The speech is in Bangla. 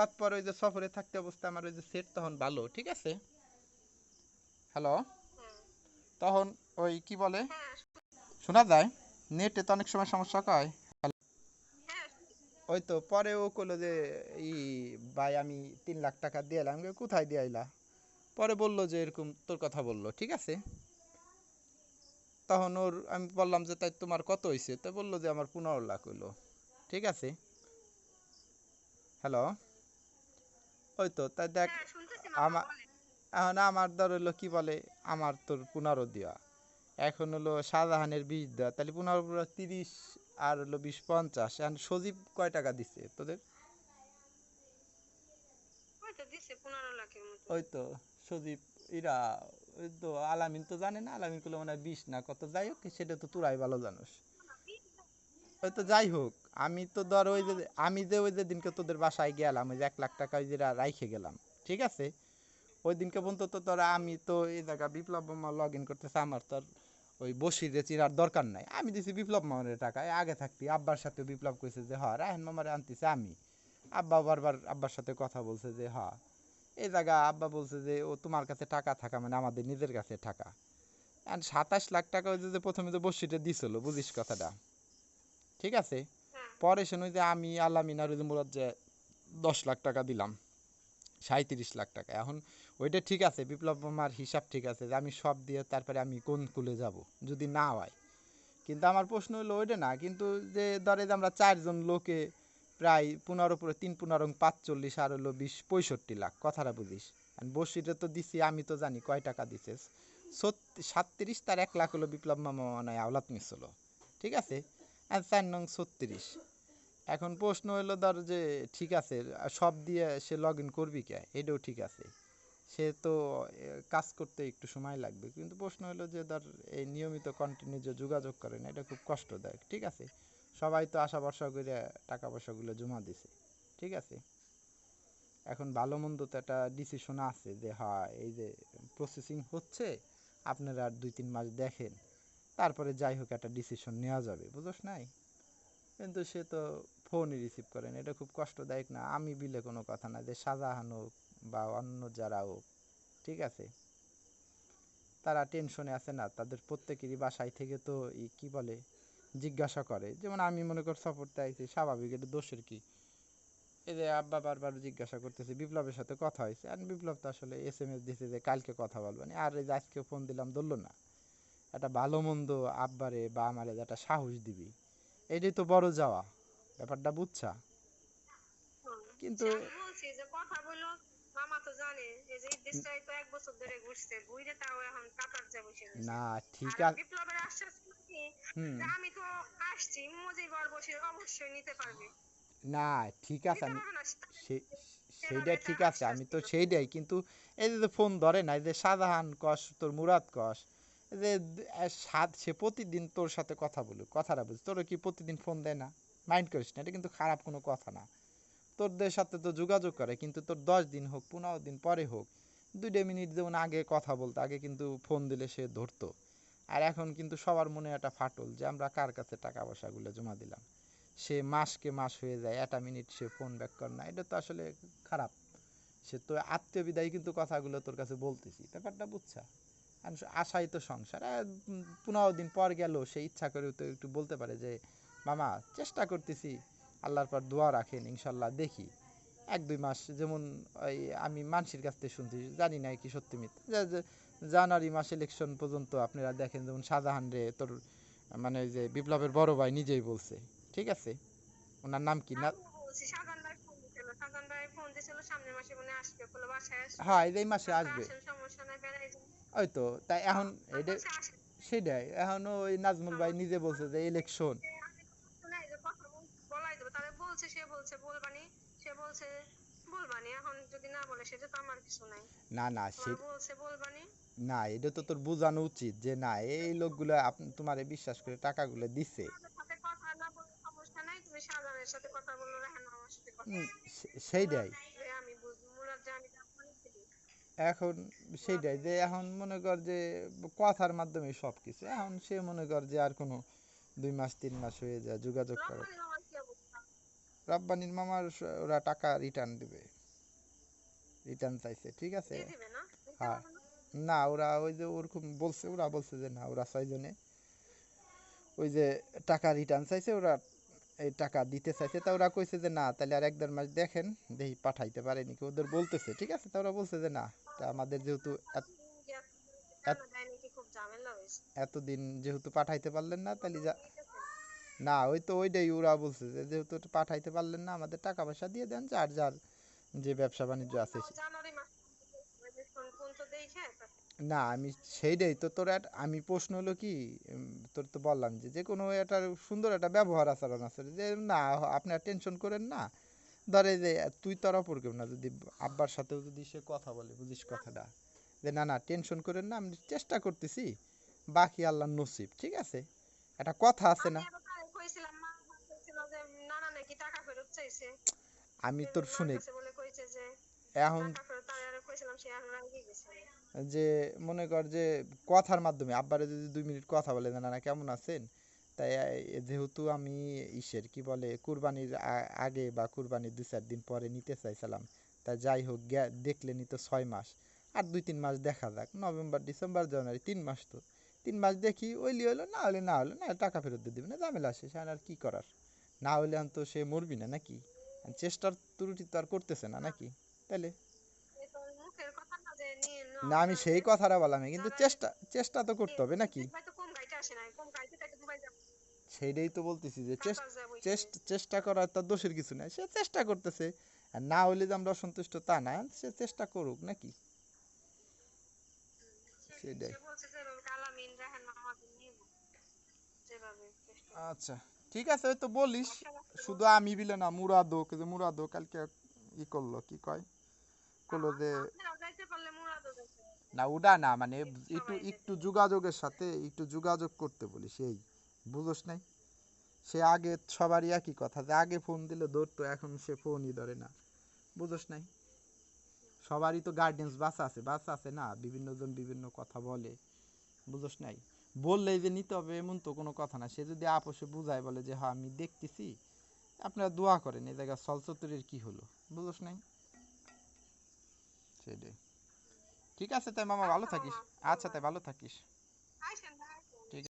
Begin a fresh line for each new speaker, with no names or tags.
মুরাদ পর ওই যে সফরে থাকতে অবস্থা আমার ওই যে সেট তখন ভালো, ঠিক আছে। হ্যালো, তখন ওই কি বলে শোনা যায়, নেটে তো অনেক সময় সমস্যা কয়। ওই তো পরে ও কইলো যে ই ভাই আমি 3 লাখ টাকা দিয়ে এলাম। আমি কই, কোথায় দিয়ে আইলা? পরে বললো যে এরকম তোর কথা বললো, ঠিক আছে। তখন ওর আমি বললাম যে তাই তোমার কত হয়েছে, তো বললো যে আমার 15 লাখ হইলো, ঠিক আছে। হ্যালো, ওই তো তাই দেখ আমার এখন আমার ধর হইলো কি বলে আমার তোর 15 দেওয়া, এখন হলো শাহজাহানের 20 দেওয়া, তাহলে 15 × 30 আর হলো 20 50। এখন সজীব কয় টাকা দিচ্ছে তোদের? ওই তো সজীব ইরা, ওই তো আলামিন তো জানে না, আলামিন করলে মনে হয় 20 না কত, যাই হোক সেটা তো তোরাই ভালো জানোস। ওই তো যাই হোক, আমি তো ধর ওই যে আমি যে ওই যে দিনকে তোদের বাসায় গেলাম ওই যে 1 লাখ টাকা ওই যে রাইখে গেলাম, ঠিক আছে। ওই দিনকে পর্যন্ত তো তোরা আমি তো এই জায়গা বিপ্লব মামা লগ ইন করতেছে, আমার তোর ওই বসিরে চিরার দরকার নাই, আমি দিছি বিপ্লব মামার টাকা। আগে থাকতি আব্বার সাথে বিপ্লব কইছে যে হ্যাঁ রায়হান মামারে আনতেছে আমি। আব্বা বারবার আব্বার সাথে কথা বলছে যে হ্যাঁ এই জায়গা আব্বা বলছে যে ও তোমার কাছে টাকা থাকা মানে আমাদের নিজের কাছে টাকা। আর 27 লাখ টাকা ওই যে প্রথমে যে বসিটা দিছিল, বুঝিস কথাটা, ঠিক আছে। পরে শুনে যে আমি আলামিন আর ওই যে মুরাদ যে 10 লাখ টাকা দিলাম, 37 লাখ টাকা। এখন ওইটা ঠিক আছে, বিপ্লব মামার হিসাব ঠিক আছে যে আমি সব দিয়ে তারপরে আমি কোন কুলে যাব যদি না হয়। কিন্তু আমার প্রশ্ন হলো ওইটা না, কিন্তু যে ধরে যে আমরা 4 জন লোকে প্রায় 15 × 3 = 45 আর হলো 20 65 লাখ, কথাটা বুঝিস। বসিটা তো দিছি আমি তো জানি কয় টাকা দিছে, 37, তার 1 লাখ হলো বিপ্লব মামা মানে আওলাদ নিছিল, ঠিক আছে। আর 4 নং 36। এখন প্রশ্ন হলো ধর যে ঠিক আছে সব দিয়ে সে লগ ইন করবি কে, এটাও ঠিক আছে, সে তো কাজ করতে একটু সময় লাগবে, কিন্তু প্রশ্ন হলো যে ধর এই নিয়মিত কন্টিনিউ যে যোগাযোগ করে না এটা খুব কষ্টদায়ক, ঠিক আছে। সবাই তো আশা ভরসা করে টাকা পয়সাগুলো জমা দিছে, ঠিক আছে। এখন ভালো মন্দ তো একটা ডিসিশন আছে যে হ্যাঁ এই যে প্রসেসিং হচ্ছে, আপনারা আর 2-3 মাস দেখেন, তারপরে যাই হোক একটা ডিসিশন নেওয়া যাবে, বুঝোস নাই। কিন্তু সে তো ফোনই রিসিভ করেন, এটা খুব কষ্টদায়ক না? আমি বিলে কোনো কথা না, যে শাহজাহান হোক বা অন্য যারা হোক, ঠিক আছে, তারা টেনশনে আছে না, তাদের প্রত্যেকেরই বাসায় থেকে তো কি বলে জিজ্ঞাসা করে, যেমন আমি মনে কর সফরতে আইছি স্বাভাবিক, এটা দোষের কি? এই যে আব্বা বারবার জিজ্ঞাসা করতেছে বিপ্লবের সাথে কথা হয়েছে, আর বিপ্লব তো আসলে SMS দিছে যে কালকে কথা বলবেন, আর এই যে আজকে ফোন দিলাম ধরলো না। একটা ভালো মন্দ আব্বারে বা আমারে একটা সাহস দিবি, এটাই তো বড় যাওয়া, ব্যাপারটা বুঝছা। কিন্তু না ঠিক আছে, হুম না ঠিক আছে আমি সেইটা ঠিক আছে, আমি তো সেইটাই, কিন্তু এই যে ফোন ধরে না, এই যে শাহজাহান কস তোর মুরাদ কস, এই যে সে প্রতিদিন তোর সাথে কথা বলুক, কথাটা বুঝ, তোর কি প্রতিদিন ফোন দেয় না? মাইন্ড করিস না, এটা কিন্তু খারাপ কোনো কথা না। তোরদের সাথে তো যোগাযোগ করে, কিন্তু তোর 10 দিন হোক 15 দিন পরে হোক 2 মিনিট যেমন আগে কথা বলতো, আগে কিন্তু ফোন দিলে সে ধরতো। আর এখন কিন্তু সবার মনে একটা ফাটল যে আমরা কার কাছে টাকা পয়সাগুলো জমা দিলাম, সে মাসকে মাস হয়ে যায়, একটা মিনিট সে ফোন ব্যাক করে না, এটা তো আসলে খারাপ। সে তো আত্মীয় বিদায় কিন্তু কথাগুলো তোর কাছে বলতেছি, ব্যাপারটা বুঝছা। আশাই তো সংসার, 15 দিন পর গেল সে ইচ্ছা করে তো একটু বলতে পারে যে মামা চেষ্টা করতেছি, আল্লাহর পর দোয়া রাখেন ইনশাল্লাহ দেখি 1-2 মাস, যেমন ওই আমি মানসির কাছ থেকে শুনছি, জানি না কি সত্যি মিথ্যা, যে জানুয়ারি মাস ইলেকশন পর্যন্ত আপনারা দেখেন যেমন শাহজাহান রে তোর মানে ওই যে বিপ্লবের বড় ভাই নিজেই বলছে, ঠিক আছে, ওনার নাম কি না, হ্যাঁ এই মাসে আসবে, ওই তো তাই এখন এটা সেটাই, এখন ওই নাজমুল ভাই নিজে বলছে যে ইলেকশন, না না সে না, এটা তো তোর বোঝানো উচিত যে না এই লোকগুলো তোমার বিশ্বাস করে টাকাগুলো দিছে। সেইটাই এখন, সেইটাই যে এখন মনে কর যে কথার মাধ্যমে সব কিছু, এখন সে মনে কর যে আর কোনো 2 মাস 3 মাস হয়ে যায় যোগাযোগ করে, রব্বানির মামার ওরা টাকা রিটার্ন দিবে, রিটার্ন চাইছে, ঠিক আছে।
দিয়ে দিবে না, দিতে
হ্যাঁ,
হবে না।
না ওরা ওই যে ওরকম বলছে, ওরা বলছে যে না, ওরা 6 জনে ওই যে টাকা রিটার্ন চাইছে, ওরা এই টাকা দিতে চাইছে। তা ওরা কইছে যে না, তাহলে আর 1-1.5 মাস দেখেন, দেখি পাঠাইতে পারে নাকি, ওদের বলতেছে, ঠিক আছে। তা ওরা বলছে যে না, তা আমাদের যেহেতু
ইন্ডিয়া
এত
টাকা দেয় নাকি, খুব ঝামেলা হয়েছে।
এতদিন যেহেতু পাঠাইতে পারলেন না, তাহলে যা,
দিতেছেন।
না ওই তো ওইটাই ওরা বলছে যে যেহেতু পাঠাইতে পারলেন না, আমাদের টাকা পয়সা দিয়ে দেন, যার যার যে ব্যবসা বাণিজ্য আছে
জানুয়ারি মাস কোন তো দেখে
না আমি সেইটাই তো তোর আমি প্রশ্ন হলো কি, তোর তো বললাম যে যে কোনো একটা সুন্দর একটা ব্যবহার আচরণ আছে, যে না আপনি আর টেনশন করেন না, ধরে যে তুই তোর অপর কেউ না, যদি আব্বার সাথেও যদি সে কথা বলে, বুঝিস কথাটা, যে না না টেনশন করেন না, আমি চেষ্টা করতেছি, বাকি আল্লাহর নসিব, ঠিক আছে। একটা কথা আছে
আমি
না,
আবার তারে কইছিলাম, মা বলছিল যে নানা নাকি টাকা ফেরত চাইছে।
আমি
সে
তোর
মার
শুনে
কাছে বলে কইছে যে
এখন
টাকা ফেরত, তারে আর কইছিলাম, সে আর রাগি গেছে।
যে মনে কর যে কথার মাধ্যমে আব্বারে যদি 2 মিনিট কথা বলে, না না কেমন আছেন, তাই যেহেতু আমি ইসের কি বলে কুরবানির আগে বা কুরবানির 2-4 দিন পরে নিতে চাইছিলাম, তা যাই হোক দেখলেনি তো 6 মাস, আর 2-3 মাস দেখা যাক, নভেম্বর ডিসেম্বর জানুয়ারি 3 মাস, তো 3 মাস দেখি, ওইলি হলো না হলে না হলো না, টাকা ফেরত দিয়ে দিবে না, ঝামেলা শেষ, আর কি করার, না হলে তো সে মরবি না নাকি, চেষ্টার ত্রুটি তো আর করতেছে না নাকি, তাইলে।
এ তো মুখের কথা না যে নিয়ে
না আমি সেই কথাটা বললাম, কিন্তু
যারা
চেষ্টা চেষ্টা তো করতে হবে নাকি,
ভাই তো কম গাইতে আসে নাই, কম গাইতে তাকে দুবাই যাব,
সেইটাই তো বলতেছি যে
কাতার যাব এখানে।
চেষ্টা করার তার দোষের কিছু নাই, সে চেষ্টা করতেছে, আর না হলে যে আমরা অসন্তুষ্ট তা না, সে চেষ্টা করুক নাকি, সেটাই।
সে বলছে যে কালামিন রাহান মামাকে নিব, যেভাবে চেষ্টা
আচ্ছা, ঠিক আছে, ওই তো বলিস,
আশা রাখছি
শুধু আমি বিলে না, মুরাদও, যে মুরাদও কালকে ই করলো, কি কয়, করলো যে
আপনারাও যাইতে পারলে মুরাদও যাইতে পারবে,
না ওটা না, মানে একটু
সবাই
একটু
যেতে পারবে।
যোগাযোগের সাথে একটু যোগাযোগ করতে বলি, সেই বুঝোস নাই, সে আগে সবারই একই কথা, যে আগে ফোন দিলে ধরতো, এখন সে ফোনই ধরে না, বুঝোস নাই, সবারই তো গার্ডেন্স বাচ্চা আছে না, বিভিন্ন জন বিভিন্ন কথা বলে, বুঝোস নাই, বললেই যে নিতে হবে এমন তো কোনো কথা না, সে যদি আপোষে বুঝায় বলে যে হ্যাঁ আমি দেখতেছি, আপনারা দোয়া করেন, এই জায়গায় চলচ্চিত্রের কি হলো, বুঝোস নাই, সেটাই। ঠিক আছে তাই মামা, ভালো
আচ্ছা
থাকিস।
মামা,
আচ্ছা
ধন্যবাদ।
তাই ভালো থাকিস।